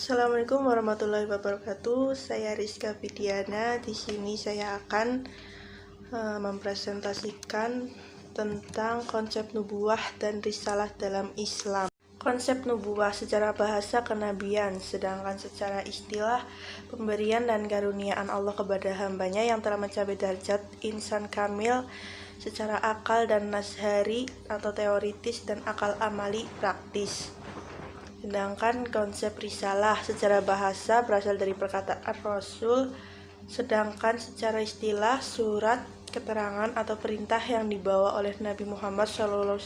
Assalamualaikum warahmatullahi wabarakatuh. Saya Rizka Fidiana. Di sini saya akan mempresentasikan tentang konsep nubuwah dan risalah dalam Islam. Konsep nubuwah secara bahasa kenabian, sedangkan secara istilah pemberian dan karuniaan Allah kepada hambanya yang telah mencapai derajat insan kamil secara akal dan nashari atau teoritis dan akal amali praktis. Sedangkan konsep risalah secara bahasa berasal dari perkataan Rasul, sedangkan secara istilah surat, keterangan atau perintah yang dibawa oleh Nabi Muhammad SAW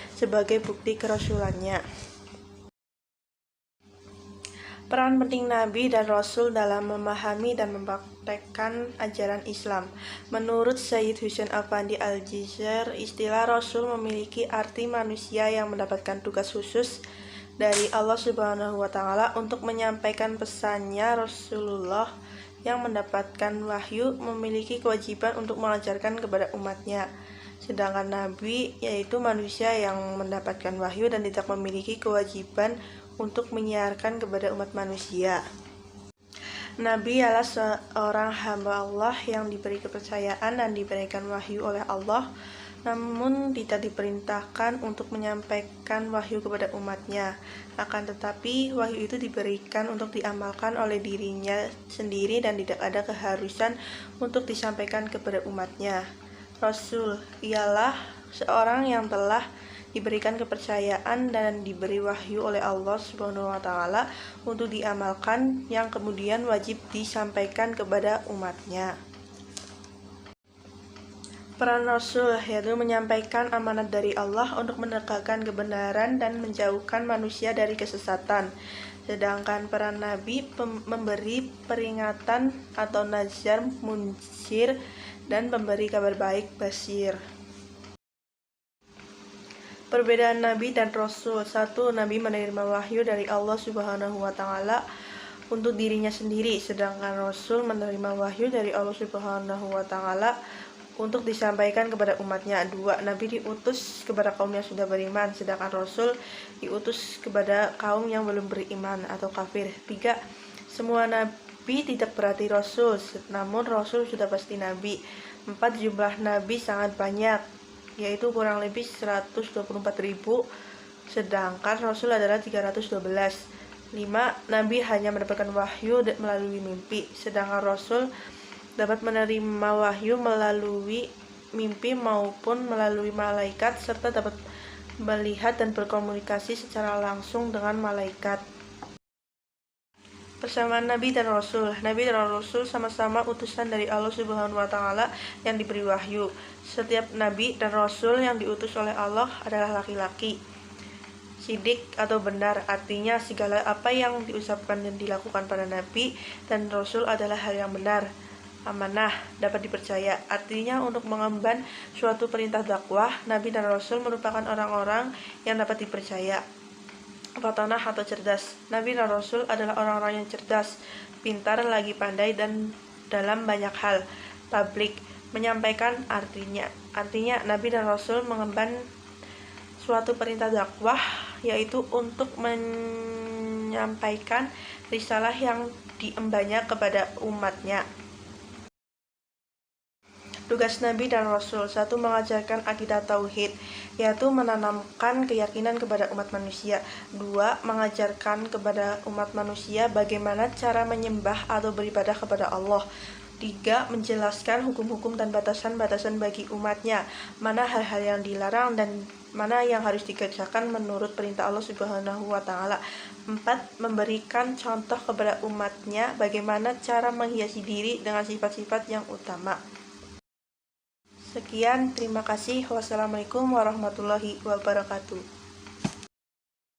sebagai bukti kerasulannya. Peran penting Nabi dan Rasul dalam memahami dan mempraktekkan ajaran Islam. Menurut Sayyid Husain Afandi Al-Jizr, istilah Rasul memiliki arti manusia yang mendapatkan tugas khusus dari Allah Subhanahu wa Ta'ala untuk menyampaikan pesannya. Rasulullah yang mendapatkan wahyu memiliki kewajiban untuk mengajarkan kepada umatnya, sedangkan Nabi yaitu manusia yang mendapatkan wahyu dan tidak memiliki kewajiban untuk menyiarkan kepada umat manusia. Nabi adalah seorang hamba Allah yang diberi kepercayaan dan diberikan wahyu oleh Allah, namun tidak diperintahkan untuk menyampaikan wahyu kepada umatnya. Akan tetapi, wahyu itu diberikan untuk diamalkan oleh dirinya sendiri dan tidak ada keharusan untuk disampaikan kepada umatnya. Rasul ialah seorang yang telah diberikan kepercayaan dan diberi wahyu oleh Allah Subhanahu wa Ta'ala untuk diamalkan, yang kemudian wajib disampaikan kepada umatnya. Peran Rasul yaitu menyampaikan amanat dari Allah untuk menegakkan kebenaran dan menjauhkan manusia dari kesesatan. Sedangkan peran Nabi memberi peringatan atau nazar munzir dan pemberi kabar baik basir. Perbedaan Nabi dan Rasul. 1. Nabi menerima wahyu dari Allah Subhanahu wa Ta'ala untuk dirinya sendiri, sedangkan Rasul menerima wahyu dari Allah Subhanahu wa Ta'ala untuk disampaikan kepada umatnya. 2. Nabi diutus kepada kaum yang sudah beriman, sedangkan Rasul diutus kepada kaum yang belum beriman atau kafir. 3. Semua Nabi tidak berarti Rasul, namun Rasul sudah pasti Nabi. 4. Jumlah Nabi sangat banyak, yaitu kurang lebih 124.000, sedangkan Rasul adalah 312. 5. Nabi hanya mendapatkan wahyu melalui mimpi, sedangkan Rasul dapat menerima wahyu melalui mimpi maupun melalui malaikat, serta dapat melihat dan berkomunikasi secara langsung dengan malaikat. Persamaan Nabi dan Rasul. Nabi dan Rasul sama-sama utusan dari Allah Subhanahu wa Ta'ala yang diberi wahyu. Setiap Nabi dan Rasul yang diutus oleh Allah adalah laki-laki. Sidik atau benar, artinya segala apa yang diucapkan dan dilakukan pada Nabi dan Rasul adalah hal yang benar. Amanah, dapat dipercaya, artinya untuk mengemban suatu perintah dakwah, Nabi dan Rasul merupakan orang-orang yang dapat dipercaya. Fatanah atau cerdas. Nabi dan Rasul adalah orang-orang yang cerdas, pintar, lagi pandai dan dalam banyak hal. Tablik, menyampaikan, artinya Nabi dan Rasul mengemban suatu perintah dakwah, yaitu untuk menyampaikan risalah yang diembannya kepada umatnya. Tugas Nabi dan Rasul. 1. Mengajarkan akidah tauhid, yaitu menanamkan keyakinan kepada umat manusia. 2. Mengajarkan kepada umat manusia bagaimana cara menyembah atau beribadah kepada Allah. 3. Menjelaskan hukum-hukum dan batasan-batasan bagi umatnya, mana hal-hal yang dilarang dan mana yang harus dikerjakan menurut perintah Allah Subhanahu wa Ta'ala. 4. Memberikan contoh kepada umatnya bagaimana cara menghiasi diri dengan sifat-sifat yang utama. Sekian, terima kasih. Wassalamualaikum warahmatullahi wabarakatuh.